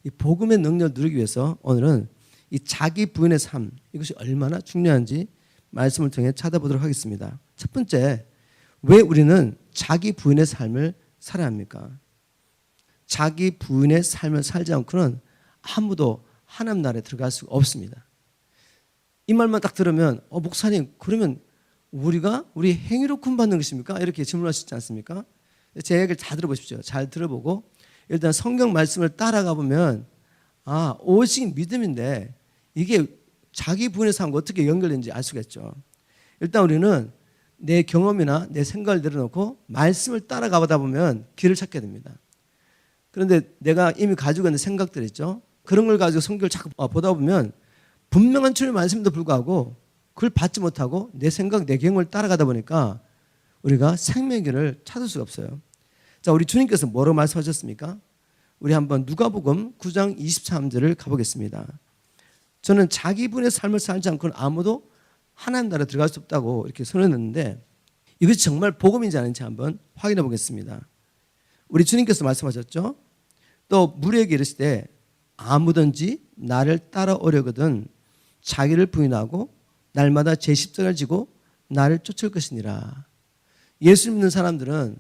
이 복음의 능력을 누리기 위해서 오늘은 이 자기 부인의 삶, 이것이 얼마나 중요한지 말씀을 통해 찾아보도록 하겠습니다. 첫 번째, 왜 우리는 자기 부인의 삶을 살아야 합니까? 자기 부인의 삶을 살지 않고는 아무도 하나님 나라에 들어갈 수가 없습니다. 이 말만 딱 들으면 목사님, 그러면 우리가 우리 행위로 구원받는 것입니까? 이렇게 질문하시지 않습니까? 제 얘기를 다 들어보십시오. 잘 들어보고 일단 성경 말씀을 따라가 보면 오직 믿음인데 이게 자기 부인의 삶과 어떻게 연결되는지 알 수가 있죠. 일단 우리는 내 경험이나 내 생각을 내려놓고 말씀을 따라가 보다 보면 길을 찾게 됩니다. 그런데 내가 이미 가지고 있는 생각들 있죠. 그런 걸 가지고 성경을 자꾸 보다 보면 분명한 주님의 말씀에도 불구하고 그걸 받지 못하고 내 생각, 내 경험을 따라가다 보니까 우리가 생명의 길을 찾을 수가 없어요. 자, 우리 주님께서 뭐라고 말씀하셨습니까? 우리 한번 누가복음 9장 23절을 가보겠습니다. 저는 자기 분의 삶을 살지 않고는 아무도 하나님 나라에 들어갈 수 없다고 이렇게 선언했는데 이것이 정말 복음인지 아닌지 한번 확인해 보겠습니다. 우리 주님께서 말씀하셨죠. 또 무리에게 이르시되 아무든지 나를 따라오려거든 자기를 부인하고 날마다 제 십자가를 지고 나를 쫓을 것이니라. 예수 믿는 사람들은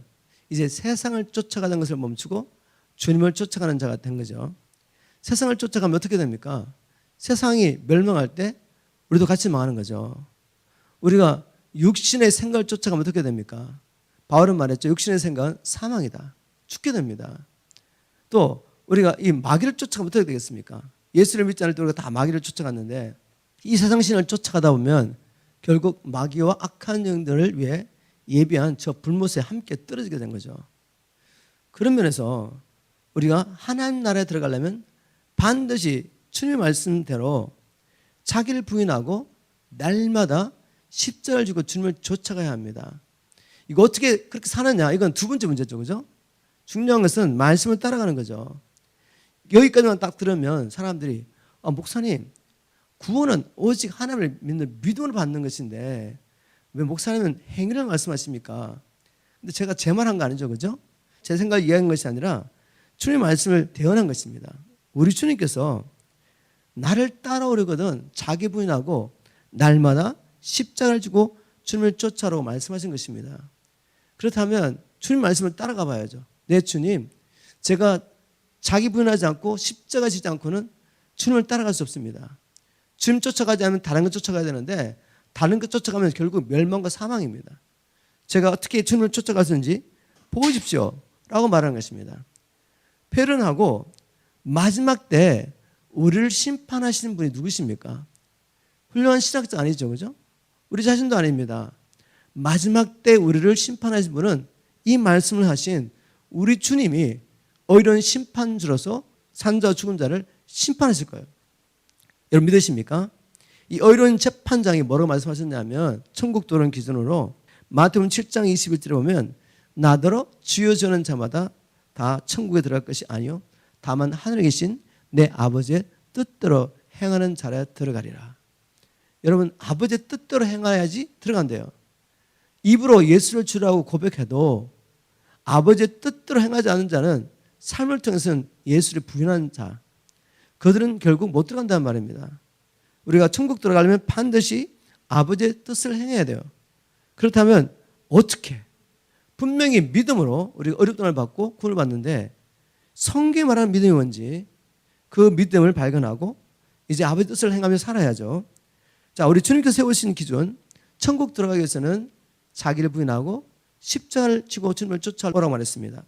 이제 세상을 쫓아가는 것을 멈추고 주님을 쫓아가는 자가 된 거죠. 세상을 쫓아가면 어떻게 됩니까? 세상이 멸망할 때 우리도 같이 망하는 거죠. 우리가 육신의 생각을 쫓아가면 어떻게 됩니까? 바울은 말했죠. 육신의 생각은 사망이다. 죽게 됩니다. 또 우리가 이 마귀를 쫓아가면 어떻게 되겠습니까? 예수를 믿지 않을 때 우리가 다 마귀를 쫓아갔는데 이 세상 신을 쫓아가다 보면 결국 마귀와 악한 영들을 위해 예비한 저 불못에 함께 떨어지게 된 거죠. 그런 면에서 우리가 하나님 나라에 들어가려면 반드시 주님의 말씀대로 자기를 부인하고 날마다 십자가를 지고 주님을 쫓아가야 합니다. 이거 어떻게 그렇게 사느냐? 이건 두 번째 문제죠. 그죠? 중요한 것은 말씀을 따라가는 거죠. 여기까지만 딱 들으면 사람들이 목사님, 구원은 오직 하나님을 믿는 믿음으로 받는 것인데 왜 목사님은 행위를 말씀하십니까? 근데 제가 제 말 한 거 아니죠. 그죠? 제 생각을 이해한 것이 아니라 주님의 말씀을 대언한 것입니다. 우리 주님께서 나를 따라오려거든 자기 부인하고 날마다 십자가를 지고 주님을 쫓아라고 말씀하신 것입니다. 그렇다면 주님 말씀을 따라가 봐야죠. 네, 주님, 제가 자기 부인하지 않고 십자가 지지 않고는 주님을 따라갈 수 없습니다. 주님 쫓아가지 않으면 다른 것 쫓아가야 되는데 다른 것 쫓아가면 결국 멸망과 사망입니다. 제가 어떻게 주님을 쫓아갔는지 보십시오 라고 말하는 것입니다. 패런하고 마지막 때 우리를 심판하시는 분이 누구십니까? 훌륭한 신학자 아니죠. 그죠? 우리 자신도 아닙니다. 마지막 때 우리를 심판하신 분은 이 말씀을 하신 우리 주님이 의로운 심판주로서 산자와 죽은 자를 심판하실 거예요. 여러분 믿으십니까? 이 의로운 재판장이 뭐라고 말씀하셨냐면 천국 도는 기준으로 마태복음 7장 21절에 보면 나더러 주여 저는 자마다 다 천국에 들어갈 것이 아니요 다만 하늘에 계신 내 아버지의 뜻대로 행하는 자라 들어가리라. 여러분 아버지의 뜻대로 행해야지 들어간대요. 입으로 예수를 주라고 고백해도 아버지의 뜻대로 행하지 않는 자는 삶을 통해서는 예수를 부인하는 자, 그들은 결국 못 들어간다는 말입니다. 우리가 천국 들어가려면 반드시 아버지의 뜻을 행해야 돼요. 그렇다면 어떻게? 분명히 믿음으로 우리가 어렵다를 받고 구원을 받는데 성경이 말하는 믿음이 뭔지 그 믿음을 발견하고 이제 아버지 뜻을 행하며 살아야죠. 자, 우리 주님께서 세우신 기준, 천국 들어가기 위해서는 자기를 부인하고 십자가를 지고 주님을 쫓아오라고 말했습니다.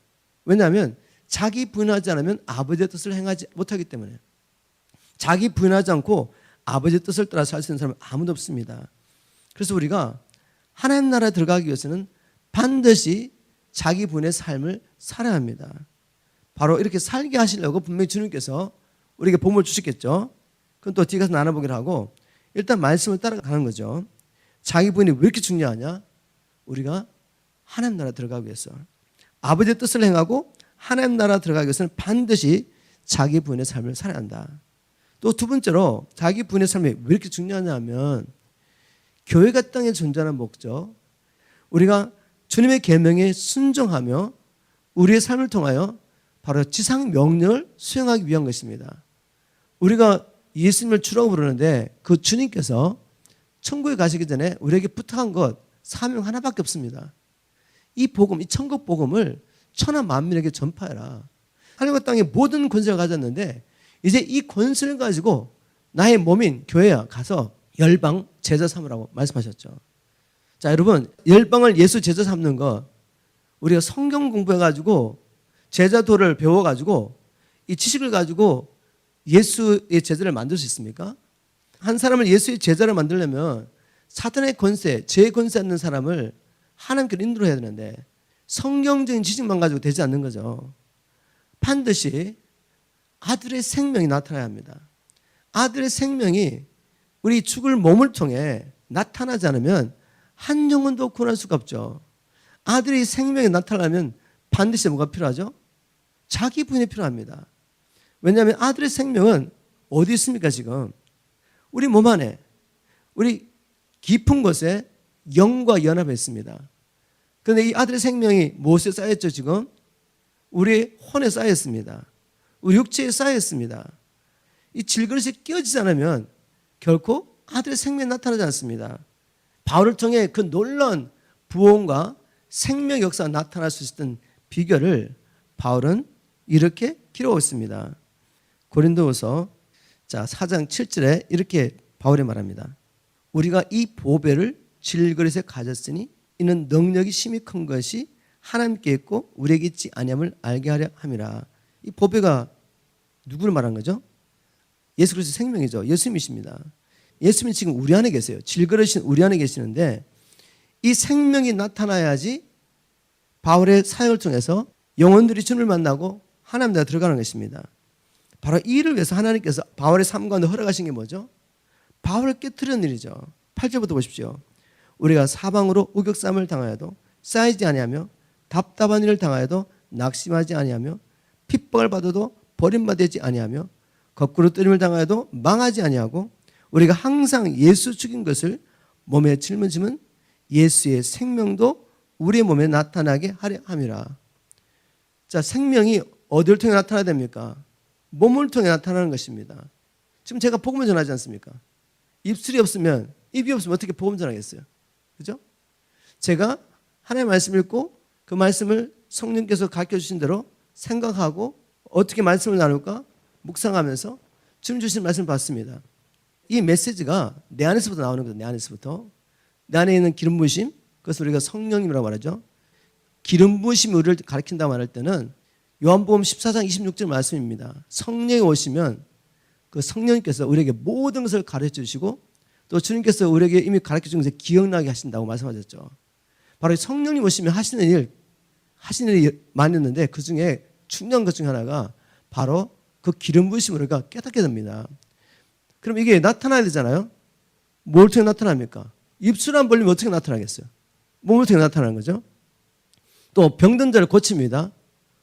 왜냐하면 자기 부인하지 않으면 아버지의 뜻을 행하지 못하기 때문에. 자기 부인하지 않고 아버지의 뜻을 따라 살 수 있는 사람은 아무도 없습니다. 그래서 우리가 하나님 나라에 들어가기 위해서는 반드시 자기 부인의 삶을 살아야 합니다. 바로 이렇게 살게 하시려고 분명히 주님께서 우리에게 복음을 주셨겠죠. 그건 또 뒤에 가서 나눠보기로 하고 일단 말씀을 따라가는 거죠. 자기 부인이 왜 이렇게 중요하냐? 우리가 하나님 나라 들어가기 위해서 아버지의 뜻을 행하고 하나님 나라 들어가기 위해서는 반드시 자기 부인의 삶을 살아야 한다. 또 두 번째로 자기 부인의 삶이 왜 이렇게 중요하냐 하면 교회가 땅에 존재하는 목적, 우리가 주님의 계명에 순종하며 우리의 삶을 통하여 바로 지상 명령을 수행하기 위한 것입니다. 우리가 예수님을 주라고 부르는데 그 주님께서 천국에 가시기 전에 우리에게 부탁한 것 사명 하나밖에 없습니다. 이 복음, 이 천국 복음을 천하 만민에게 전파해라. 하늘과 땅의 모든 권세를 가졌는데 이제 이 권세를 가지고 나의 몸인 교회에 가서 열방 제자 삼으라고 말씀하셨죠. 자, 여러분, 열방을 예수 제자 삼는 거 우리가 성경 공부해가지고 제자도를 배워가지고 이 지식을 가지고 예수의 제자를 만들 수 있습니까? 한 사람을 예수의 제자를 만들려면 사탄의 권세, 죄의 권세 있는 사람을 하나님께로 인도해야 되는데 성경적인 지식만 가지고 되지 않는 거죠. 반드시 아들의 생명이 나타나야 합니다. 아들의 생명이 우리 죽을 몸을 통해 나타나지 않으면 한 영혼도 구원할 수가 없죠. 아들의 생명이 나타나려면 반드시 뭐가 필요하죠? 자기 부인이 필요합니다. 왜냐하면 아들의 생명은 어디 있습니까 지금? 우리 몸 안에, 우리 깊은 곳에 영과 연합해 있습니다. 그런데 이 아들의 생명이 무엇에 쌓였죠 지금? 우리 혼에 쌓였습니다. 우리 육체에 쌓였습니다. 이 질그릇이 끼어지지 않으면 결코 아들의 생명이 나타나지 않습니다. 바울을 통해 그 놀라운 부흥과 생명 역사가 나타날 수 있었던 비결을 바울은 이렇게 기록하고 있습니다. 고린도후서 4장 7절에 이렇게 바울이 말합니다. 우리가 이 보배를 질그릇에 가졌으니 이는 능력이 심히 큰 것이 하나님께 있고 우리에게 있지 아니함을 알게 하려 함이라. 이 보배가 누구를 말한 거죠? 예수 그리스도 생명이죠. 예수님이십니다. 예수님이 지금 우리 안에 계세요. 질그릇인 우리 안에 계시는데 이 생명이 나타나야지 바울의 사역을 통해서 영혼들이 주님을 만나고 하나님 나라에 들어가는 것입니다. 바로 이 일을 위해서 하나님께서 바울의 삶 가운데 허락하신 게 뭐죠? 바울을 깨트리는 일이죠. 8절부터 보십시오. 우리가 사방으로 우격삼을 당하여도 쌓이지 아니하며 답답한 일을 당하여도 낙심하지 아니하며 핍박을 받아도 버림받지 아니하며 거꾸로 뜨림을 당하여도 망하지 아니하고 우리가 항상 예수 죽인 것을 몸에 짊어지면 예수의 생명도 우리의 몸에 나타나게 하려 함이라. 자, 생명이 어디를 통해 나타나야 됩니까? 몸을 통해 나타나는 것입니다. 지금 제가 복음을 전하지 않습니까? 입술이 없으면, 입이 없으면 어떻게 복음 전하겠어요? 그죠? 제가 하나님의 말씀을 읽고 그 말씀을 성령께서 가르쳐 주신 대로 생각하고 어떻게 말씀을 나눌까 묵상하면서 주님 주신 말씀을 받습니다. 이 메시지가 내 안에서부터 나오는 거죠. 내 안에서부터. 내 안에 있는 기름 부으심, 그것을 우리가 성령님이라고 말하죠. 기름 부으심이 우리를 가르친다고 말할 때는 요한복음 14장 26절 말씀입니다. 성령이 오시면 그 성령님께서 우리에게 모든 것을 가르쳐 주시고 또 주님께서 우리에게 이미 가르쳐 준 것을 기억나게 하신다고 말씀하셨죠. 바로 성령님 오시면 하시는 일이 많이 있는데 그 중에 중요한 것 중에 하나가 바로 그 기름 부으심을 우리가 깨닫게 됩니다. 그럼 이게 나타나야 되잖아요. 뭘 통해 나타납니까? 입술 안 벌리면 어떻게 나타나겠어요? 몸을 통해 나타나는 거죠. 또 병든 자를 고칩니다.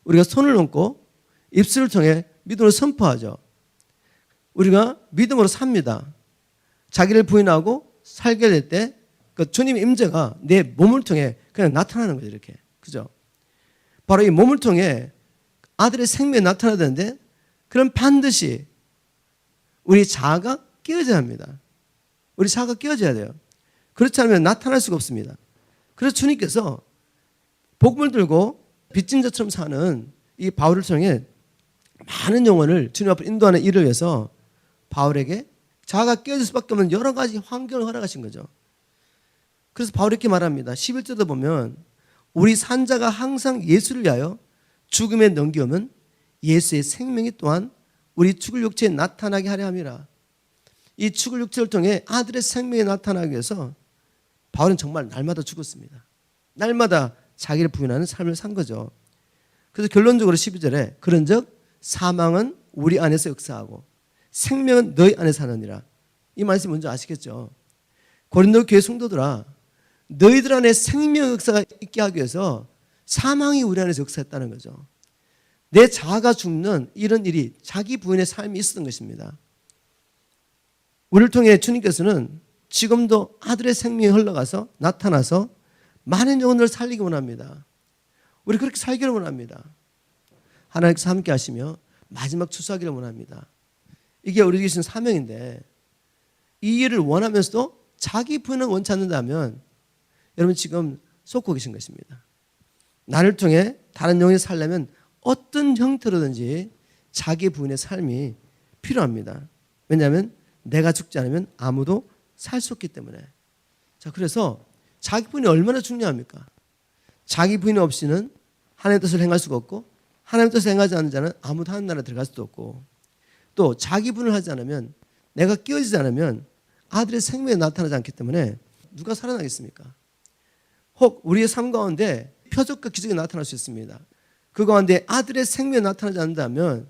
우리가 손을 얹고 입술을 통해 믿음으로 선포하죠. 우리가 믿음으로 삽니다. 자기를 부인하고 살게 될 때 그 주님의 임재가 내 몸을 통해 그냥 나타나는 거죠. 이렇게. 그죠? 바로 이 몸을 통해 아들의 생명이 나타나야 되는데 그럼 반드시 우리 자아가 깨어져야 합니다. 우리 자아가 깨어져야 돼요. 그렇지 않으면 나타날 수가 없습니다. 그래서 주님께서 복음을 들고 빚진 자처럼 사는 이 바울을 통해 많은 영혼을 주님 앞으로 인도하는 일을 위해서 바울에게 자아가 깨어질 수밖에 없는 여러 가지 환경을 허락하신 거죠. 그래서 바울이 이렇게 말합니다. 11절도 보면 우리 산자가 항상 예수를 위하여 죽음에 넘겨오면 예수의 생명이 또한 우리 죽을 육체에 나타나게 하려 함이라. 이 죽을 육체를 통해 아들의 생명이 나타나기 위해서 바울은 정말 날마다 죽었습니다. 날마다 자기를 부인하는 삶을 산 거죠. 그래서 결론적으로 12절에 그런즉 사망은 우리 안에서 역사하고 생명은 너희 안에서 하느니라. 이 말씀 먼저 아시겠죠? 고린도 교회 성도들아, 너희들 안에 생명 역사가 있게 하기 위해서 사망이 우리 안에서 역사했다는 거죠. 내 자아가 죽는 이런 일이 자기 부인의 삶이 있었던 것입니다. 우리를 통해 주님께서는 지금도 아들의 생명이 흘러가서 나타나서 많은 영혼을 살리기 원합니다. 우리 그렇게 살기를 원합니다. 하나님께서 함께 하시며 마지막 추수하기를 원합니다. 이게 우리에게 주신 사명인데 이 일을 원하면서도 자기 부인은 원치 않는다면 여러분 지금 속고 계신 것입니다. 나를 통해 다른 영혼이 살려면 어떤 형태로든지 자기 부인의 삶이 필요합니다. 왜냐하면 내가 죽지 않으면 아무도 살 수 없기 때문에. 자, 그래서 자기 부인이 얼마나 중요합니까? 자기 부인 없이는 하나님의 뜻을 행할 수가 없고 하나님의 뜻을 행하지 않는 자는 아무도 하나님 나라에 들어갈 수도 없고 또 자기 부인을 하지 않으면 내가 끼어지지 않으면 아들의 생명이 나타나지 않기 때문에 누가 살아나겠습니까? 혹 우리의 삶 가운데 표적과 기적이 나타날 수 있습니다. 그 가운데 아들의 생명이 나타나지 않는다면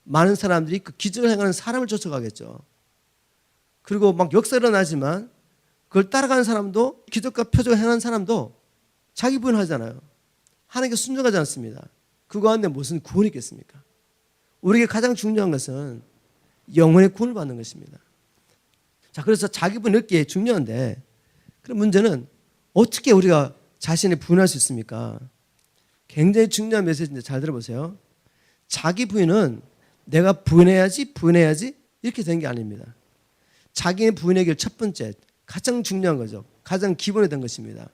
많은 사람들이 그 기적을 행하는 사람을 쫓아가겠죠. 그리고 막 역사가 일어나지만 그걸 따라가는 사람도 기적과 표적을 행하는 사람도 자기 부인을 하잖아요. 하나님께 순종하지 않습니다. 그 가운데 무슨 구원이 있겠습니까? 우리에게 가장 중요한 것은 영혼의 구원을 받는 것입니다. 자, 그래서 자기 부인 얻기에 중요한데 그럼 문제는 어떻게 우리가 자신을 부인할 수 있습니까? 굉장히 중요한 메시지인데 잘 들어보세요. 자기 부인은 내가 부인해야지 이렇게 된 게 아닙니다. 자기의 부인의 길 첫 번째 가장 중요한 거죠. 가장 기본이 된 것입니다.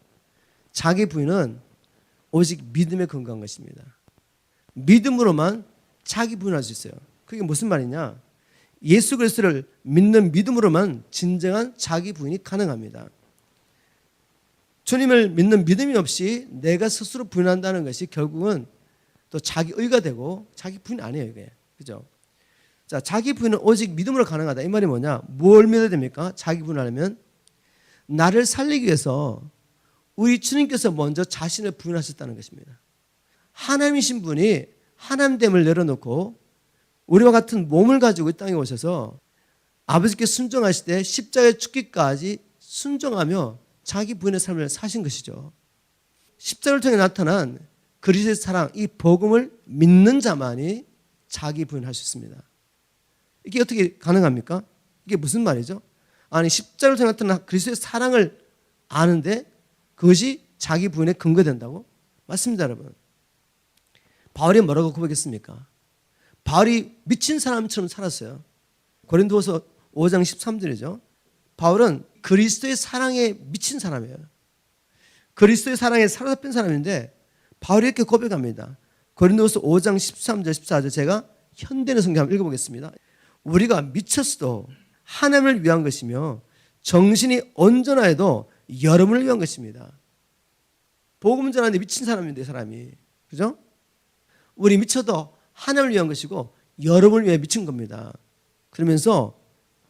자기 부인은 오직 믿음에 근거한 것입니다. 믿음으로만 자기 부인할 수 있어요. 그게 무슨 말이냐? 예수 그리스도를 믿는 믿음으로만 진정한 자기 부인이 가능합니다. 주님을 믿는 믿음이 없이 내가 스스로 부인한다는 것이 결국은 또 자기 의가 되고 자기 부인 아니에요, 이게. 그죠? 자, 자기 부인은 오직 믿음으로 가능하다. 이 말이 뭐냐? 뭘 믿어야 됩니까? 자기 부인하려면 나를 살리기 위해서 우리 주님께서 먼저 자신을 부인하셨다는 것입니다. 하나님이신 분이 하나님됨을 내려놓고 우리와 같은 몸을 가지고 이 땅에 오셔서 아버지께 순종하실 때 십자가에 죽기까지 순종하며 자기 부인의 삶을 사신 것이죠. 십자가를 통해 나타난 그리스도의 사랑, 이 복음을 믿는 자만이 자기 부인할 수 있습니다. 이게 어떻게 가능합니까? 이게 무슨 말이죠? 아니, 십자가를 통해 나타난 그리스도의 사랑을 아는데 그것이 자기 부인에 근거된다고? 맞습니다, 여러분. 바울이 뭐라고 고백했습니까? 바울이 미친 사람처럼 살았어요. 고린도후서 5장 13절이죠. 바울은 그리스도의 사랑에 미친 사람이에요. 그리스도의 사랑에 사로잡힌 사람인데 바울이 이렇게 고백합니다. 고린도후서 5장 13절 14절 제가 현대의 성경 한번 읽어보겠습니다. 우리가 미쳤어도 하나님을 위한 것이며 정신이 온전하여도 여러분을 위한 것입니다. 복음 전하는데 미친 사람인데 사람이. 그죠? 우리 미쳐도 하나님을 위한 것이고 여러분을 위해 미친 겁니다. 그러면서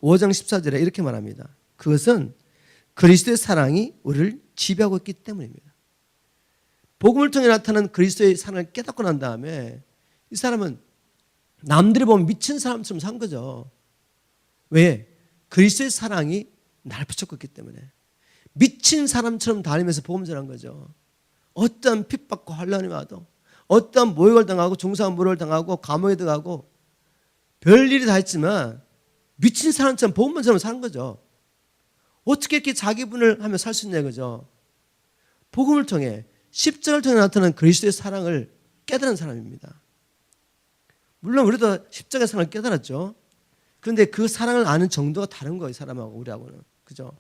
5장 14절에 이렇게 말합니다. 그것은 그리스도의 사랑이 우리를 지배하고 있기 때문입니다. 복음을 통해 나타나는 그리스도의 사랑을 깨닫고 난 다음에 이 사람은 남들이 보면 미친 사람처럼 산 거죠. 왜? 그리스도의 사랑이 날 붙잡고 있기 때문에. 미친 사람처럼 다니면서 복음 전한 거죠. 어떠한 핍박과 환난이 와도 어떠한 모욕을 당하고 중상모를 당하고 감옥에 들어가고 별일이 다 했지만 미친 사람처럼 복음만 전하면 사는 거죠. 어떻게 이렇게 자기 분을 하며 살 수 있냐 이거죠. 복음을 통해 십자가를 통해 나타나는 그리스도의 사랑을 깨달은 사람입니다. 물론 우리도 십자가의 사랑을 깨달았죠. 그런데 그 사랑을 아는 정도가 다른 거예요, 사람하고 우리하고는. 그죠?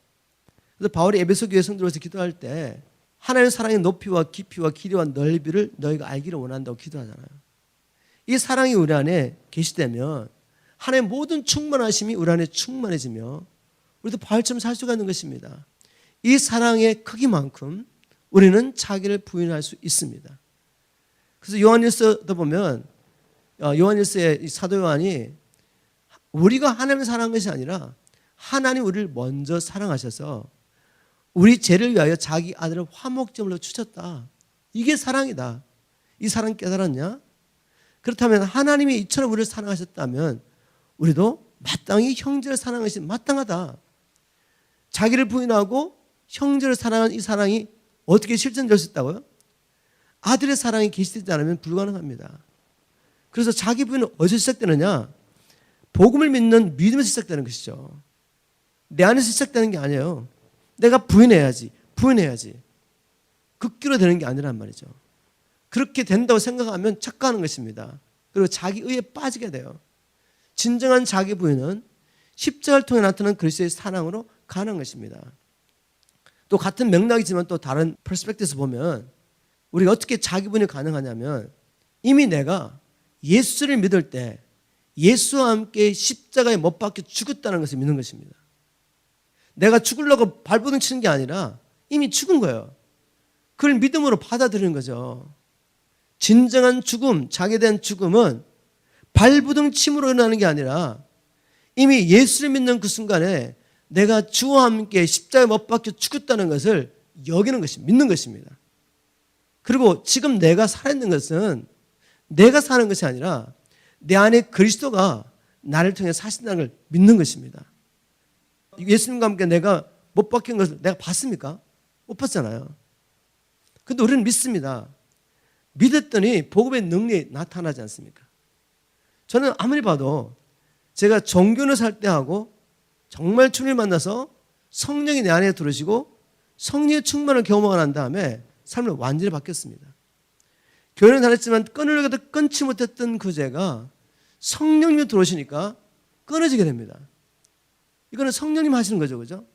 그래서 바울이 에베소 교회 성도로서 기도할 때 하나님의 사랑의 높이와 깊이와 길이와 넓이를 너희가 알기를 원한다고 기도하잖아요. 이 사랑이 우리 안에 계시다면 하나님의 모든 충만하심이 우리 안에 충만해지며 우리도 바울처럼 살 수가 있는 것입니다. 이 사랑의 크기만큼 우리는 자기를 부인할 수 있습니다. 그래서 요한일서도 보면 요한일서의 사도 요한이 우리가 하나님을 사랑한 것이 아니라 하나님 우리를 먼저 사랑하셔서 우리 죄를 위하여 자기 아들을 화목제물로 주셨다. 이게 사랑이다. 이 사랑 깨달았냐? 그렇다면 하나님이 이처럼 우리를 사랑하셨다면 우리도 마땅히 형제를 사랑하신 마땅하다. 자기를 부인하고 형제를 사랑한 이 사랑이 어떻게 실천될 수 있다고요? 아들의 사랑이 계시되지 않으면 불가능합니다. 그래서 자기 부인은 어디서 시작되느냐? 복음을 믿는 믿음에서 시작되는 것이죠. 내 안에서 시작되는 게 아니에요. 내가 부인해야지. 극기로 되는 게 아니란 말이죠. 그렇게 된다고 생각하면 착각하는 것입니다. 그리고 자기 의에 빠지게 돼요. 진정한 자기 부인은 십자가를 통해 나타난 그리스도의 사랑으로 가능한 것입니다. 또 같은 맥락이지만 또 다른 퍼스펙티브에서 보면 우리가 어떻게 자기 부인이 가능하냐면 이미 내가 예수를 믿을 때 예수와 함께 십자가에 못 박혀 죽었다는 것을 믿는 것입니다. 내가 죽으려고 발버둥 치는 게 아니라 이미 죽은 거예요. 그걸 믿음으로 받아들이는 거죠. 진정한 죽음, 자기에 대한 죽음은 발버둥 침으로 일어나는 게 아니라 이미 예수를 믿는 그 순간에 내가 주와 함께 십자가에 못 박혀 죽었다는 것을 여기는 것이 믿는 것입니다. 그리고 지금 내가 살아있는 것은 내가 사는 것이 아니라 내 안에 그리스도가 나를 통해 사신다는 걸 믿는 것입니다. 예수님과 함께 내가 못 박힌 것을 내가 봤습니까? 못 봤잖아요. 근데 우리는 믿습니다. 믿었더니 복음의 능력이 나타나지 않습니까? 저는 아무리 봐도 제가 종교를 살 때 하고 정말 주님을 만나서 성령이 내 안에 들어오시고 성령의 충만을 경험하고 난 다음에 삶을 완전히 바뀌었습니다. 교회는 다녔지만 끊으려고 끊지 못했던 그 죄가 성령님이 들어오시니까 끊어지게 됩니다. 이거는 성령님 하시는 거죠, 그죠?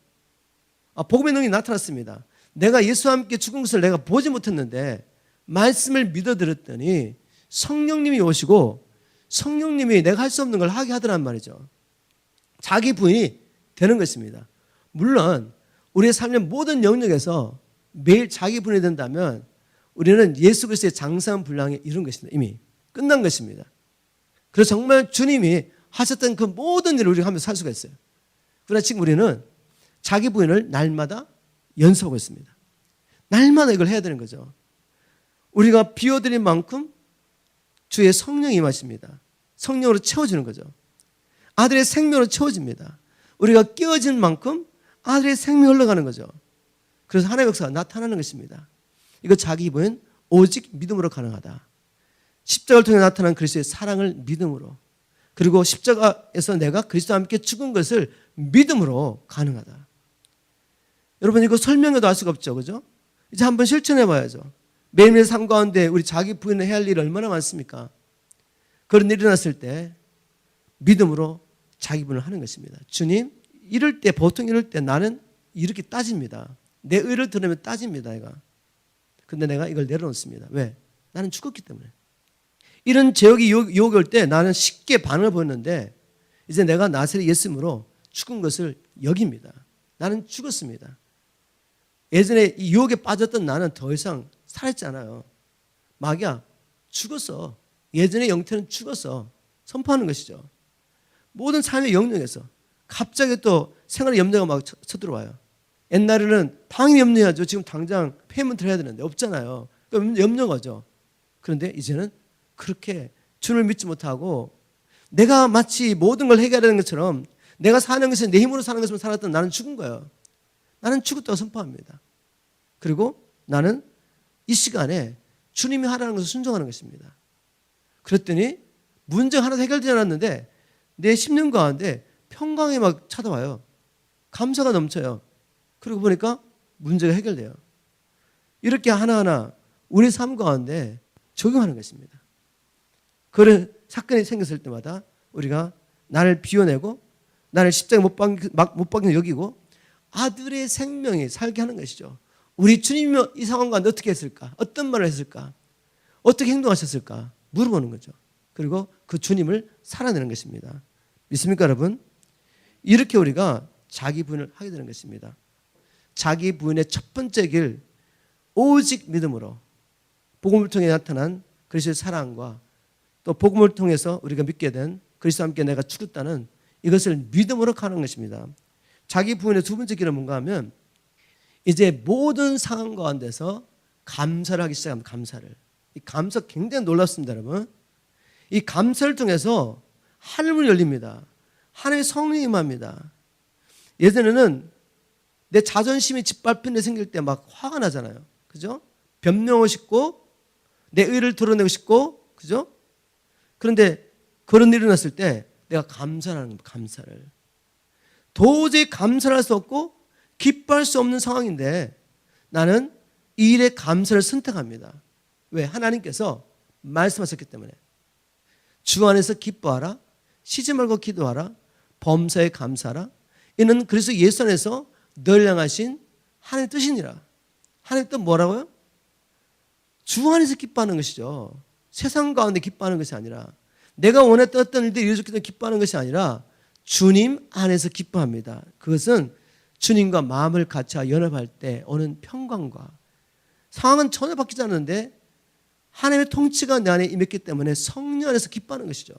복음의 능력이 나타났습니다. 내가 예수와 함께 죽은 것을 내가 보지 못했는데 말씀을 믿어 들었더니 성령님이 오시고 성령님이 내가 할 수 없는 걸 하게 하더란 말이죠. 자기 부인이 되는 것입니다. 물론 우리의 삶의 모든 영역에서 매일 자기 부인이 된다면 우리는 예수 그리스도의 장사분량에 이룬 것입니다. 이미 끝난 것입니다. 그래서 정말 주님이 하셨던 그 모든 일을 우리가 하면서 살 수가 있어요. 그러나 지금 우리는 자기 부인을 날마다 연습하고 있습니다. 날마다 이걸 해야 되는 거죠. 우리가 비워드린 만큼 주의 성령이 임하십니다. 성령으로 채워지는 거죠. 아들의 생명으로 채워집니다. 우리가 깨어진 만큼 아들의 생명이 흘러가는 거죠. 그래서 하나님의 역사가 나타나는 것입니다. 이거 자기 부인 오직 믿음으로 가능하다. 십자가를 통해 나타난 그리스도의 사랑을 믿음으로, 그리고 십자가에서 내가 그리스도와 함께 죽은 것을 믿음으로 가능하다. 여러분 이거 설명해도 알 수가 없죠, 그죠? 이제 한번 실천해 봐야죠. 매일매일 삶 가운데 우리 자기 부인을 해야 할 일이 얼마나 많습니까? 그런 일이 일어났을 때 믿음으로 자기 부인을 하는 것입니다. 주님, 이럴 때, 보통 이럴 때 나는 이렇게 따집니다. 내 의를 들으면 따집니다, 내가. 근데 내가 이걸 내려놓습니다. 왜? 나는 죽었기 때문에. 이런 제약이 유혹이 올 때 나는 쉽게 반응을 보였는데 이제 내가 나사렛 예수님으로 죽은 것을 여깁니다. 나는 죽었습니다. 예전에 이 유혹에 빠졌던 나는 더 이상 살아있지 않아요. 마귀야, 죽었어. 예전의 영태는 죽었어. 선포하는 것이죠. 모든 삶의 영역에서 갑자기 또 생활의 염려가 막 쳐들어와요. 옛날에는 당연히 염려해야죠. 지금 당장 페이먼트를 해야 되는데 없잖아요. 그럼 염려가 오죠. 그런데 이제는 그렇게 주님을 믿지 못하고 내가 마치 모든 걸 해결하는 것처럼 내가 사는 것이 내 힘으로 사는 것으로 살았던 나는 죽은 거예요. 나는 죽었다고 선포합니다. 그리고 나는 이 시간에 주님이 하라는 것을 순종하는 것입니다. 그랬더니 문제가 하나도 해결되지 않았는데 내 심령 가운데 평강이 막 찾아와요. 감사가 넘쳐요. 그러고 보니까 문제가 해결돼요. 이렇게 하나하나 우리 삶 가운데 적용하는 것입니다. 그런 사건이 생겼을 때마다 우리가 나를 비워내고 나를 십자가에 못 박혀 여기고 아들의 생명이 살게 하는 것이죠. 우리 주님이 이 상황 가운데 어떻게 했을까? 어떤 말을 했을까? 어떻게 행동하셨을까? 물어보는 거죠. 그리고 그 주님을 살아내는 것입니다. 믿습니까, 여러분? 이렇게 우리가 자기 부인을 하게 되는 것입니다. 자기 부인의 첫 번째 길, 오직 믿음으로 복음을 통해 나타난 그리스도의 사랑과 또 복음을 통해서 우리가 믿게 된 그리스도와 함께 내가 죽었다는 이것을 믿음으로 가는 것입니다. 자기 부인의 두 번째 길은 뭔가 하면 이제 모든 상황 가운데서 감사를 하기 시작합니다. 감사를. 이 감사 굉장히 놀랍습니다, 여러분. 이 감사를 통해서 하늘문이 열립니다. 하나님의 성령이 임합니다. 예전에는 내 자존심이 짓밟힌 데 생길 때 막 화가 나잖아요. 그죠? 변명하고 싶고 내 의를 드러내고 싶고, 그죠? 그런데 그런 일이 일어났을 때 내가 감사를 하는 겁니다. 감사를. 도저히 감사를 할 수 없고 기뻐할 수 없는 상황인데 나는 이 일에 감사를 선택합니다. 왜? 하나님께서 말씀하셨기 때문에. 주 안에서 기뻐하라. 쉬지 말고 기도하라. 범사에 감사하라. 이는 그래서 예수 안에서 널 향하신 하나님의 뜻이니라. 하나님의 뜻 뭐라고요? 주 안에서 기뻐하는 것이죠. 세상 가운데 기뻐하는 것이 아니라, 내가 원했던 어떤 일들이 이루어졌기 때문에 기뻐하는 것이 아니라 주님 안에서 기뻐합니다. 그것은 주님과 마음을 같이 연합할 때 오는 평강과, 상황은 전혀 바뀌지 않는데 하나님의 통치가 내 안에 임했기 때문에 성령 안에서 기뻐하는 것이죠.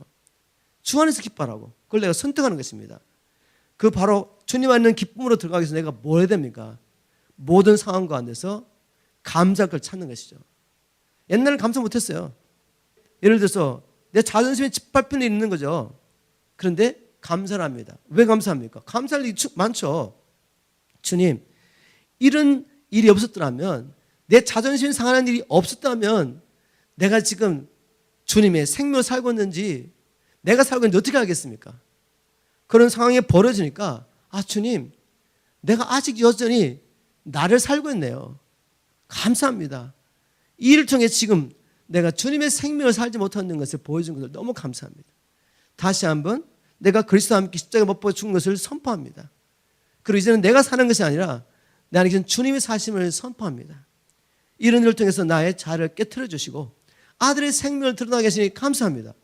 주 안에서 기뻐하라고. 그걸 내가 선택하는 것입니다. 그 바로 주님 안에 있는 기쁨으로 들어가기 위해서 내가 뭐 해야 됩니까? 모든 상황 가운데서 감사할 걸 찾는 것이죠. 옛날에 감사 못했어요. 예를 들어서 내 자존심이 짓밟히는 일이 있는 거죠. 그런데 감사를 합니다. 왜 감사합니까? 감사할 일이 많죠. 주님, 이런 일이 없었더라면, 내 자존심이 상하는 일이 없었다면 내가 지금 주님의 생명을 살고 있는지, 내가 살고 있는지 어떻게 알겠습니까? 그런 상황이 벌어지니까, 아, 주님, 내가 아직 여전히 나를 살고 있네요. 감사합니다. 이 일을 통해 지금 내가 주님의 생명을 살지 못하는 것을 보여준 것을 너무 감사합니다. 다시 한번 내가 그리스도와 함께 십자가에 못 박혀 죽은 것을 선포합니다. 그리고 이제는 내가 사는 것이 아니라 내 안에 계신 주님의 사심을 선포합니다. 이런 일을 통해서 나의 자아를 깨트려 주시고 아들의 생명을 드러나게 하시니 감사합니다.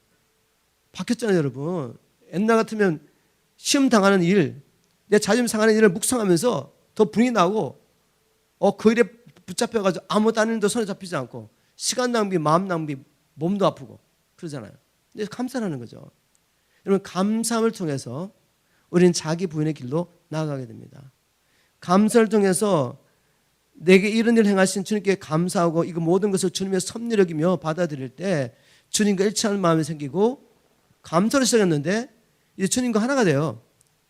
바뀌었잖아요, 여러분. 옛날 같으면 시험 당하는 일, 내 자존심 상하는 일을 묵상하면서 더 분이 나고 그 일에 붙잡혀가지고 아무것도 하는 일도 손에 잡히지 않고 시간 낭비, 마음 낭비, 몸도 아프고 그러잖아요. 근데 감사하는 거죠. 여러분, 감사함을 통해서 우리는 자기 부인의 길로 나아가게 됩니다. 감사를 통해서 내게 이런 일을 행하신 주님께 감사하고 이거 모든 것을 주님의 섭리 여기며 받아들일 때 주님과 일치하는 마음이 생기고 감사를 시작했는데 이제 주님과 하나가 돼요.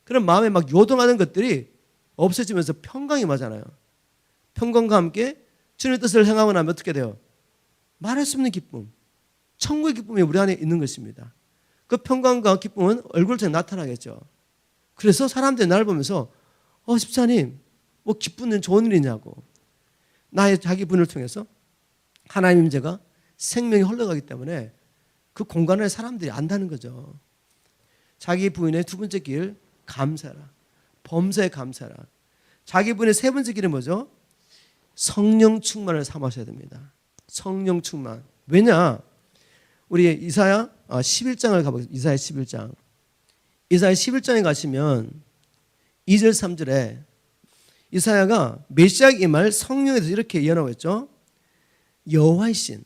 그럼 마음에 막 요동하는 것들이 없어지면서 평강이 임하잖아요. 평강과 함께 주님의 뜻을 행하고 나면 어떻게 돼요? 말할 수 없는 기쁨, 천국의 기쁨이 우리 안에 있는 것입니다. 그 평강과 기쁨은 얼굴을 통해 나타나겠죠. 그래서 사람들이 나를 보면서 집사님, 뭐 기쁜 일, 좋은 일이냐고. 나의 자기 분을 통해서 하나님 임재가 생명이 흘러가기 때문에 그 공간을 사람들이 안다는 거죠. 자기 부인의 두 번째 길, 감사라. 범사에 감사라. 자기 부인의 세 번째 길은 뭐죠? 성령 충만을 삼으셔야 됩니다. 성령 충만. 왜냐? 우리 이사야 11장을 가보겠습니다. 이사야 11장. 이사야 11장에 가시면 2절 3절에 이사야가 메시아가 임할 성령에 대해서 이렇게 예언하고 있죠. 여호와의 신.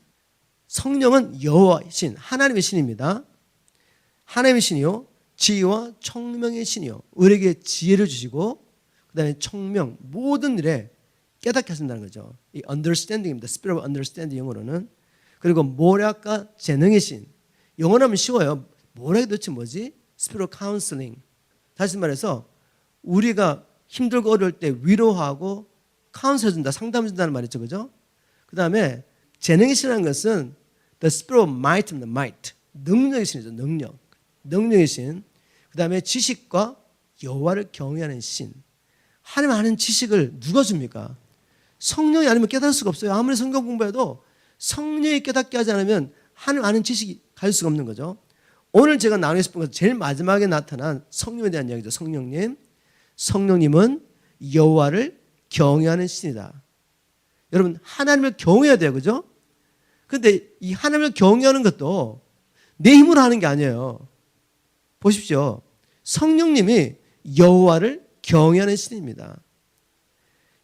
성령은 여호와의 신, 하나님의 신입니다. 하나님의 신이요, 지혜와 청명의 신이요, 우리에게 지혜를 주시고 그 다음에 청명, 모든 일에 깨닫게 하신다는 거죠. 이 understanding입니다. spirit of understanding 영어로는. 그리고 모략과 재능의 신. 영어로 쉬워요. 모략이 도대체 뭐지? spirit of counseling. 다시 말해서 우리가 힘들고 어려울 때 위로하고 카운슬 해준다, 상담해 준다는 말이죠. 그죠? 그 다음에 재능의 신이라는 것은 the spirit of might입니다. might. 능력의 신이죠. 능력. 능력의 신. 그 다음에 지식과 여호와를 경외하는 신. 하나님 아는 지식을 누가 줍니까? 성령이 아니면 깨달을 수가 없어요. 아무리 성경 공부해도 성령이 깨닫게 하지 않으면 하나님 아는 지식이 갈 수가 없는 거죠. 오늘 제가 나누고 싶은 것은 제일 마지막에 나타난 성령에 대한 이야기죠. 성령님. 성령님은 여호와를 경외하는 신이다. 여러분, 하나님을 경외해야 돼요. 그죠? 그런데 이 하나님을 경외하는 것도 내 힘으로 하는 게 아니에요. 보십시오. 성령님이 여호와를 경외하는 신입니다.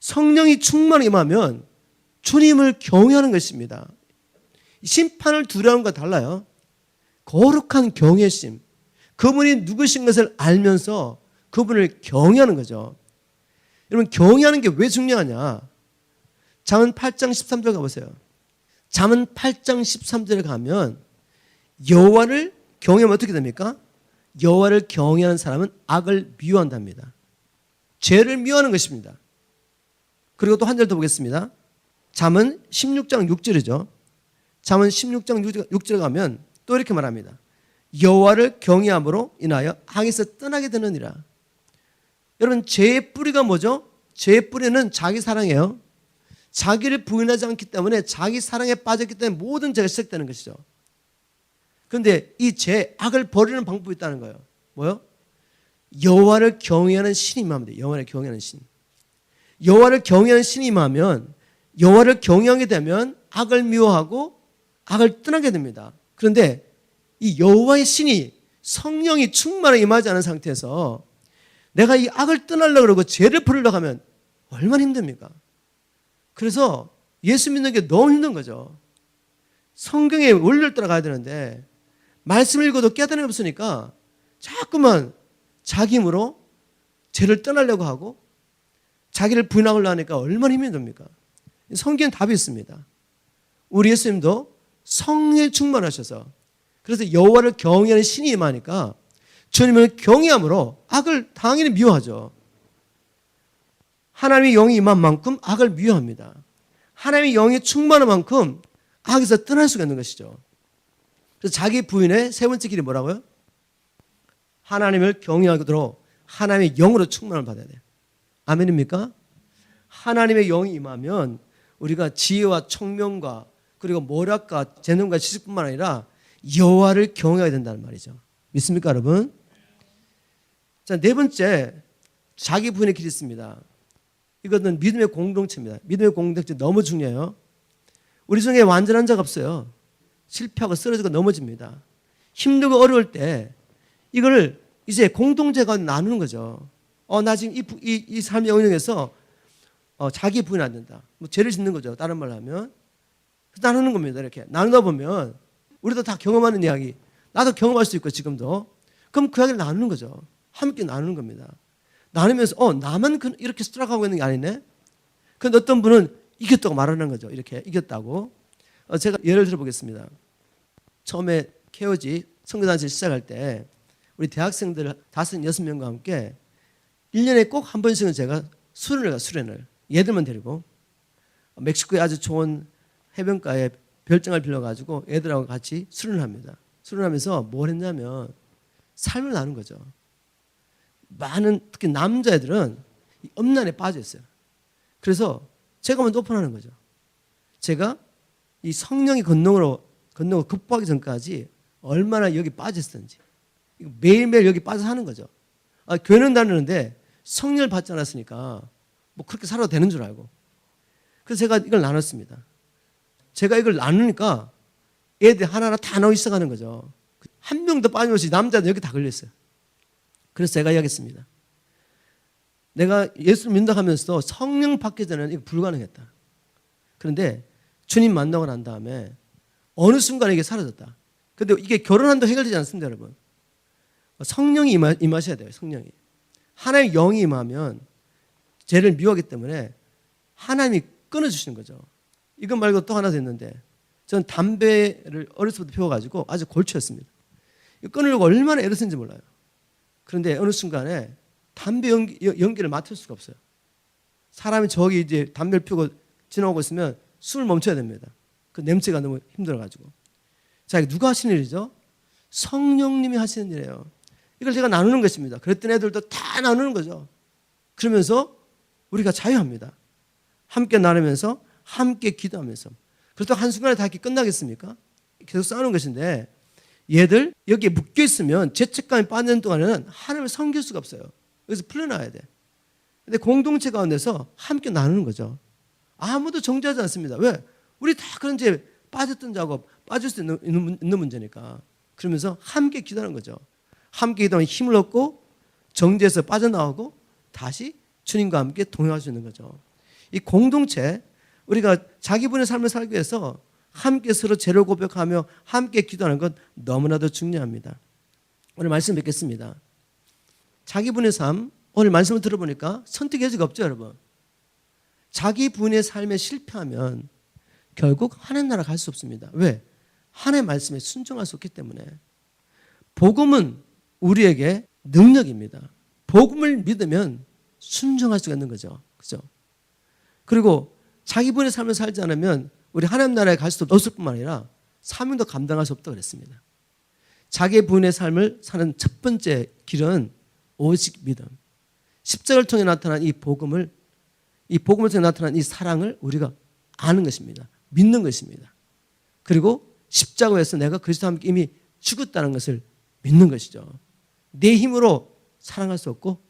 성령이 충만히 임하면 주님을 경외하는 것입니다. 심판을 두려워하는 것과 달라요. 거룩한 경외심. 그분이 누구신 것을 알면서 그분을 경외하는 거죠. 여러분, 경외하는 게 왜 중요하냐? 잠언 8장 13절 가보세요. 잠언 8장 13절에 가면 여호와를 경외하면 어떻게 됩니까? 여호와를 경외하는 사람은 악을 미워한답니다. 죄를 미워하는 것입니다. 그리고 또 한 절 더 보겠습니다. 잠언 16장 6절이죠. 잠언 16장 6절에 가면 또 이렇게 말합니다. 여호와를 경외함으로 인하여 악에서 떠나게 되느니라. 여러분, 죄의 뿌리가 뭐죠? 죄의 뿌리는 자기 사랑이에요. 자기를 부인하지 않기 때문에, 자기 사랑에 빠졌기 때문에 모든 죄가 시작되는 것이죠. 그런데 이 악을 버리는 방법이 있다는 거예요. 뭐요? 여호와를 경외하는 신이 임하면 돼요. 여호와를 경외하는 신. 여호와를 경외하는 신이 임하면 여호와를 경외하게 되면 악을 미워하고 악을 떠나게 됩니다. 그런데 이 여호와의 신이 성령이 충만하게 임하지 않은 상태에서 내가 이 악을 떠나려고 그러고 죄를 버리려고 하면 얼마나 힘듭니까? 그래서 예수 믿는 게 너무 힘든 거죠. 성경의 원리를 따라가야 되는데 말씀을 읽어도 깨달음이 없으니까 자꾸만 자기 힘으로 죄를 떠나려고 하고 자기를 부인하려고 하니까 얼마나 힘이 듭니까? 성경엔 답이 있습니다. 우리 예수님도 성령에 충만하셔서 그래서 여호와를 경외하는 신이 임하니까 주님을 경외함으로 악을 당연히 미워하죠. 하나님의 영이 임한 만큼 악을 미워합니다. 하나님의 영이 충만한 만큼 악에서 떠날 수가 있는 것이죠. 그래서 자기 부인의 세 번째 길이 뭐라고요? 하나님을 경외하도록 하나님의 영으로 충만을 받아야 돼요. 아멘입니까? 하나님의 영이 임하면 우리가 지혜와 총명과 그리고 모략과 재능과 지식뿐만 아니라 여호와를 경외해야 된다는 말이죠. 믿습니까, 여러분? 자, 네 번째, 자기 부인의 길이 있습니다. 이것은 믿음의 공동체입니다. 믿음의 공동체 너무 중요해요. 우리 중에 완전한 자가 없어요. 실패하고 쓰러지고 넘어집니다. 힘들고 어려울 때 이걸 이제 공동체가 나누는 거죠. 나 지금 이 삶의 영역에서 자기 부인 안 된다. 뭐 죄를 짓는 거죠. 다른 말로 하면. 나누는 겁니다. 이렇게 나누다 보면 우리도 다 경험하는 이야기. 나도 경험할 수 있고 지금도. 그럼 그 이야기를 나누는 거죠. 함께 나누는 겁니다. 나누면서 나만 이렇게 스트럭하고 있는 게 아니네. 그런데 어떤 분은 이겼다고 말하는 거죠. 이렇게 이겼다고. 제가 예를 들어보겠습니다. 처음에 케어지 선교단체 시작할 때 우리 대학생들 5, 6명과 함께 1년에 꼭 한 번씩은 제가 수련을 가요. 수련을. 얘들만 데리고 멕시코에 아주 좋은 해변가에 별장을 빌려가지고 애들하고 같이 수련을 합니다. 수련하면서 뭘 했냐면 삶을 나눈 거죠. 많은 특히 남자애들은 엄난에 빠져 있어요. 그래서 제가 먼저 오픈하는 거죠. 제가 이 성령의 건너고 극복하기 전까지 얼마나 여기 빠져 있었는지 매일매일 여기 빠져 사는 거죠. 교회는 다니는데 성령을 받지 않았으니까 뭐 그렇게 살아도 되는 줄 알고. 그래서 제가 이걸 나눴습니다. 제가 이걸 나누니까 애들 하나하나 다 나오기 시작하는 거죠. 한 명도 빠짐없이 남자들 여기 다 걸렸어요. 그래서 제가 이야기했습니다. 내가 예수를 믿는다면서도 성령 받기 전에는 이거 불가능했다. 그런데 주님 만나고 난 다음에 어느 순간에 이게 사라졌다. 그런데 이게 결혼한다고 해결되지 않습니다, 여러분. 성령이 임하셔야 돼요, 성령이. 하나님의 영이 임하면 죄를 미워하기 때문에 하나님이 끊어주시는 거죠. 이것 말고 또 하나 더 있는데 저는 담배를 어렸을 때부터 피워가지고 아주 골치였습니다. 이거 끊으려고 얼마나 애를 쓰는지 몰라요. 그런데 어느 순간에 담배 연기를 맡을 수가 없어요. 사람이 저기 이제 담배를 피우고 지나오고 있으면 숨을 멈춰야 됩니다. 그 냄새가 너무 힘들어가지고. 자, 이게 누가 하시는 일이죠? 성령님이 하시는 일이에요. 이걸 제가 나누는 것입니다. 그랬던 애들도 다 나누는 거죠. 그러면서 우리가 자유합니다. 함께 나누면서 함께 기도하면서. 그렇다고 한순간에 다 이렇게 끝나겠습니까? 계속 싸우는 것인데 얘들 여기에 묶여 있으면 죄책감이 빠지는 동안에는 하나님을 섬길 수가 없어요. 여기서 풀려나야 돼. 근데 공동체 가운데서 함께 나누는 거죠. 아무도 정죄하지 않습니다. 왜? 우리 다 그런 죄 빠졌던 자고 빠질 수 있는 문제니까. 그러면서 함께 기도하는 거죠. 함께 기도하면 힘을 얻고 정죄에서 빠져나오고 다시 주님과 함께 동행할 수 있는 거죠. 이 공동체, 우리가 자기 분의 삶을 살기 위해서 함께 서로 죄를 고백하며 함께 기도하는 것 너무나도 중요합니다. 오늘 말씀 뵙겠습니다. 자기 분의 삶, 오늘 말씀을 들어보니까 선택의 여지가 없죠, 여러분. 자기 분의 삶에 실패하면 결국 하나님 나라 갈 수 없습니다. 왜? 하나님의 말씀에 순종할 수 없기 때문에. 복음은 우리에게 능력입니다. 복음을 믿으면 순종할 수가 있는 거죠. 그죠? 그리고 자기 분의 삶을 살지 않으면 우리 하나님 나라에 갈 수 없을 뿐만 아니라 사명도 감당할 수 없다고 그랬습니다. 자기 부인의 삶을 사는 첫 번째 길은 오직 믿음. 십자가를 통해 나타난 이 복음을 통해 나타난 이 사랑을 우리가 아는 것입니다. 믿는 것입니다. 그리고 십자가에서 내가 그리스도와 함께 이미 죽었다는 것을 믿는 것이죠. 내 힘으로 사랑할 수 없고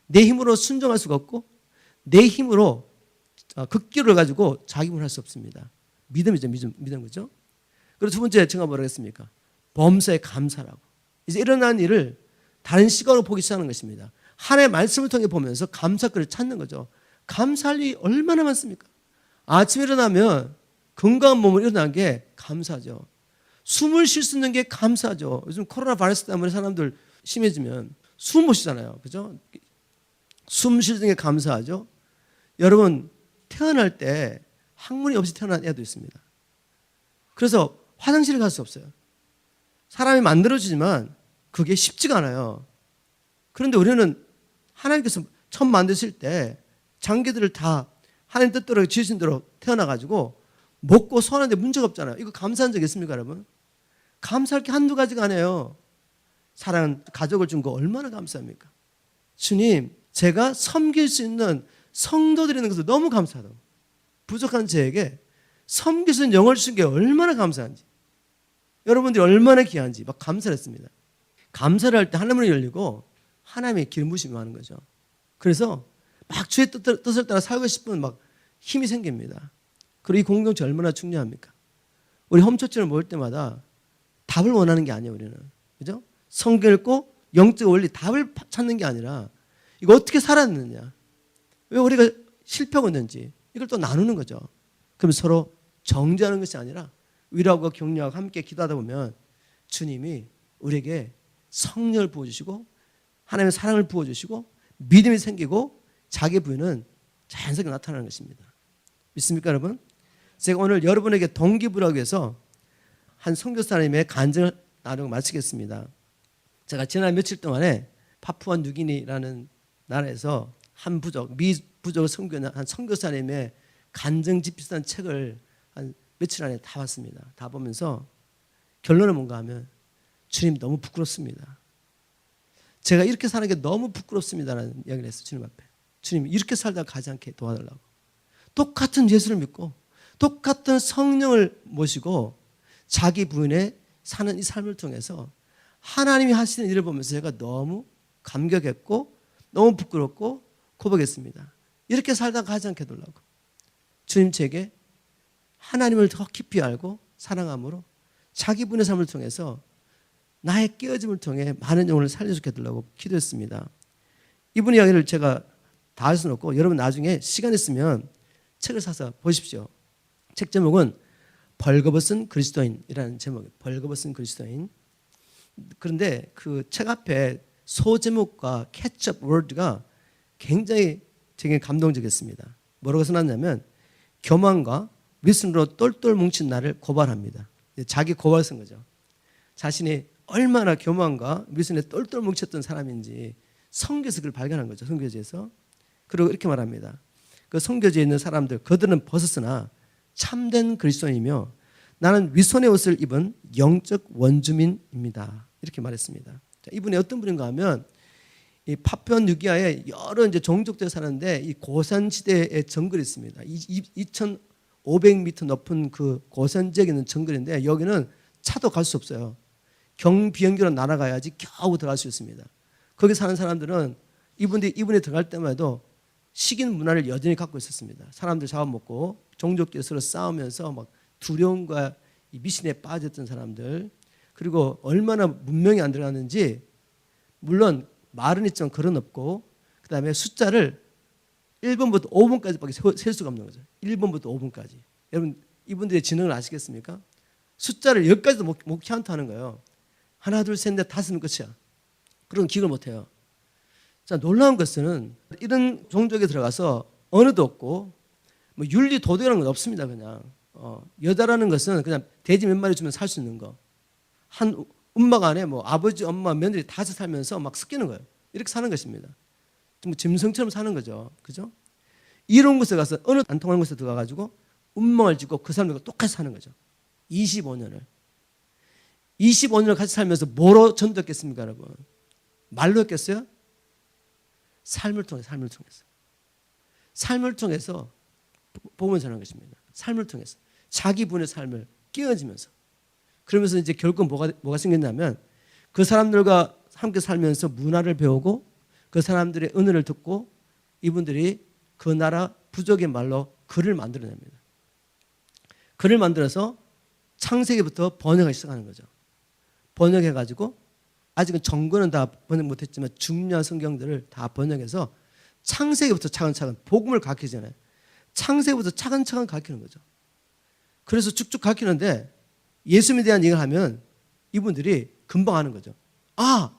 내 힘으로 순종할 수가 없고 내 힘으로 극기를 가지고 자기문을 할 수 없습니다. 믿음이죠. 믿음 거죠. 그리고 두 번째 제가 뭐라고 했습니까? 범사에 감사라고. 이제 일어난 일을 다른 시각으로 보기 시작하는 것입니다. 하나님의 말씀을 통해 보면서 감사거리를 찾는 거죠. 감사할 일이 얼마나 많습니까? 아침에 일어나면 건강한 몸으로 일어난 게 감사죠. 숨을 쉴 수 있는 게 감사죠. 요즘 코로나 바이러스 때문에 사람들 심해지면 숨 못 쉬잖아요. 그죠? 숨 쉴 수 있는 게 감사하죠. 여러분, 태어날 때 항문이 없이 태어난 애도 있습니다. 그래서 화장실을 갈 수 없어요. 사람이 만들어지지만 그게 쉽지가 않아요. 그런데 우리는 하나님께서 처음 만드실 때 장기들을 다 하나님 뜻대로 지으신 대로 태어나가지고 먹고 소화하는데 문제가 없잖아요. 이거 감사한 적 있습니까, 여러분? 감사할 게 한두 가지가 아니에요. 사랑, 가족을 준 거 얼마나 감사합니까? 주님, 제가 섬길 수 있는 성도들이 있는 것을 너무 감사하다고. 부족한 저에게 섬길 수 있는 영을 주신 게 얼마나 감사한지. 여러분들이 얼마나 귀한지 막 감사를 했습니다. 감사를 할 때 하나님을 열리고 하나님의 기름 부심이 하는 거죠. 그래서 막 주의 뜻을 따라 살고 싶은 막 힘이 생깁니다. 그리고 이 공동체 얼마나 중요합니까? 우리 홈처치를 모일 때마다 답을 원하는 게 아니에요, 우리는. 그죠? 성경 읽고 영적 원리 답을 찾는 게 아니라 이거 어떻게 살았느냐, 왜 우리가 실패하고 있는지 이걸 또 나누는 거죠. 그럼 서로 정죄하는 것이 아니라 위로하고 격려하고 함께 기도하다 보면 주님이 우리에게 성령을 부어주시고 하나님의 사랑을 부어주시고 믿음이 생기고 자기 부여는 자연스럽게 나타나는 것입니다. 믿습니까, 여러분? 제가 오늘 여러분에게 동기부여하기 위해서 한 선교사님의 간증을 나누고 마치겠습니다. 제가 지난 며칠 동안에 파푸아 뉴기니라는 나라에서 한 부족, 미 부족을 선교하는 한 선교사님의 간증집 비슷한 책을 한 며칠 안에 다 봤습니다. 다 보면서 결론은 뭔가 하면 주님 너무 부끄럽습니다. 제가 이렇게 사는 게 너무 부끄럽습니다라는 이야기를 했어요. 주님 앞에. 주님 이렇게 살다가 가지 않게 도와달라고. 똑같은 예수를 믿고 똑같은 성령을 모시고 자기 부인의 사는 이 삶을 통해서 하나님이 하시는 일을 보면서 제가 너무 감격했고 너무 부끄럽고 고백했습니다. 이렇게 살다가 가지 않게 해달라고. 주님 제게 하나님을 더 깊이 알고 사랑함으로 자기 분의 삶을 통해서 나의 깨어짐을 통해 많은 영혼을 살려주게 해달라고 기도했습니다. 이분 이야기를 제가 다 할 수는 없고 여러분 나중에 시간 있으면 책을 사서 보십시오. 책 제목은 벌거벗은 그리스도인이라는 제목이에요. 벌거벗은 그리스도인. 그런데 그 책 앞에 소제목과 캐치업 워드가 굉장히 되게 감동적이었습니다. 뭐라고 써놨냐면 교만과 미순으로 똘똘 뭉친 나를 고발합니다. 자기 고발 쓴 거죠. 자신이 얼마나 교만과 미순에 똘똘 뭉쳤던 사람인지 성경에서 그걸 발견한 거죠. 성교지에서. 그리고 이렇게 말합니다. 그 성교지에 있는 사람들 그들은 벗었으나 참된 그리스도인이며 나는 위선의 옷을 입은 영적 원주민입니다. 이렇게 말했습니다. 자, 이분이 어떤 분인가 하면 이 파푸아 뉴기니아에 여러 이제 종족들이 사는데 이 고산지대에 정글이 있습니다. 2,500m 높은 그 고산 지역에 있는 정글인데 여기는 차도 갈 수 없어요. 경비행기로 날아가야지 겨우 들어갈 수 있습니다. 거기 사는 사람들은 이분이 들어갈 때만 해도 식인 문화를 여전히 갖고 있었습니다. 사람들 잡아먹고 종족끼리 서로 싸우면서 막 두려움과 이 미신에 빠졌던 사람들, 그리고 얼마나 문명이 안 들어갔는지, 물론 말은 있지만 글은 없고, 그 다음에 숫자를 1번부터 5번까지밖에 셀 수가 없는 거죠. 1번부터 5번까지. 여러분 이분들의 지능을 아시겠습니까? 숫자를 10가지도 못 카운트하는 거예요. 하나 둘 셋 넷 다섯은 끝이야. 그런 기억을 못해요. 자, 놀라운 것은 이런 종족에 들어가서 언어도 없고 뭐 윤리 도덕이라는 건 없습니다. 그냥 여자라는 것은 그냥 돼지 몇 마리 주면 살 수 있는 거. 한 움막 안에 뭐 아버지, 엄마, 며느리 다 살면서 막 섞이는 거예요. 이렇게 사는 것입니다. 좀 짐승처럼 사는 거죠. 그죠? 이런 곳에 가서 어느 안 통하는 곳에 들어가가지고 운명을 짓고 그 사람들과 똑같이 사는 거죠. 25년을 같이 살면서 뭐로 전도했겠습니까, 여러분? 말로 했겠어요? 삶을 통해서 복음을 전하는 것입니다. 삶을 통해서 자기 분의 삶을 깨어지면서 그러면서 이제 결국 뭐가 생겼냐면 그 사람들과 함께 살면서 문화를 배우고 그 사람들의 은혜를 듣고 이분들이 그 나라 부족의 말로 글을 만들어냅니다. 글을 만들어서 창세기부터 번역하기 시작하는 거죠. 번역해가지고 아직은 정거는 다 번역 못했지만 중요한 성경들을 다 번역해서 창세기부터 차근차근 복음을 가르치잖아요. 창세기부터 차근차근 가르치는 거죠. 그래서 쭉쭉 가르치는데 예수님에 대한 얘기를 하면 이분들이 금방 아는 거죠. 아,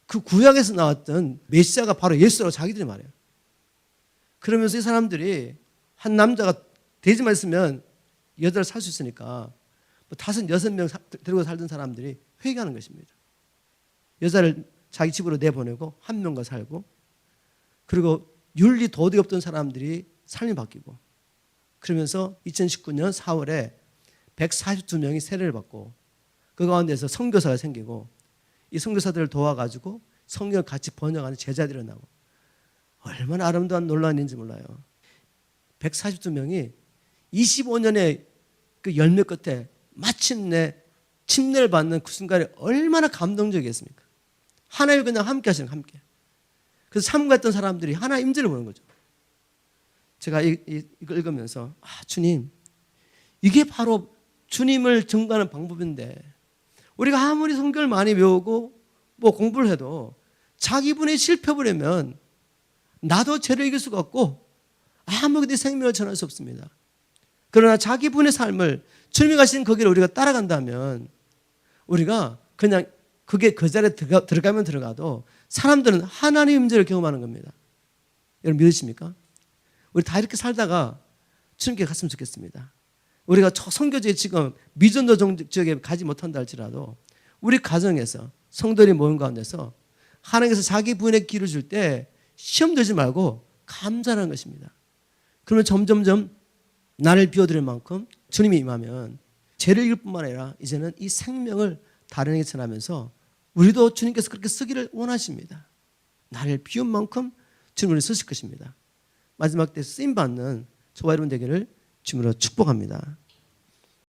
그 구약에서 나왔던 메시아가 바로 예수라고 자기들이 말해요. 그러면서 이 사람들이 한 남자가 돼지만 있으면 여자를 살 수 있으니까 5, 6명 데리고 살던 사람들이 회개하는 것입니다. 여자를 자기 집으로 내보내고 한 명과 살고, 그리고 윤리 도덕이 없던 사람들이 삶이 바뀌고, 그러면서 2019년 4월에 142명이 세례를 받고 그 가운데서 선교사가 생기고 이 선교사들을 도와가지고 성경을 같이 번역하는 제자들이 일어나고 얼마나 아름다운 논란인지 몰라요. 142명이 25년의 그 열매 끝에 마침내 침례를 받는 그 순간이 얼마나 감동적이었습니까? 하나님 그냥 함께 하시는 거예요. 함께. 그래서 참가했던 사람들이 하나의 임재를 보는 거죠. 제가 이걸 읽으면서 주님, 이게 바로 주님을 증거하는 방법인데 우리가 아무리 성경을 많이 배우고 뭐 공부를 해도 자기분이 실패해버리면 나도 죄를 이길 수가 없고 아무것도 생명을 전할 수 없습니다. 그러나 자기분의 삶을 주님이 가신 그 길을 우리가 따라간다면 우리가 그냥 그게 그 자리에 들어가면 들어가도 사람들은 하나님의 임재를 경험하는 겁니다. 여러분 믿으십니까? 우리 다 이렇게 살다가 주님께 갔으면 좋겠습니다. 우리가 선교지에 지금 미전도 지역에 가지 못한다 할지라도 우리 가정에서 성도들이 모인 가운데서 하나님께서 자기 부인의 길을 줄 때 시험 들지 말고 감사하는 것입니다. 그러면 점점점 나를 비워드릴 만큼 주님이 임하면 죄를 이길 뿐만 아니라 이제는 이 생명을 다른에게 전하면서 우리도 주님께서 그렇게 쓰기를 원하십니다. 나를 비운 만큼 주님 우리 쓰실 것입니다. 마지막 때 쓰임받는 저와 여러분 되기를 주님으로 축복합니다.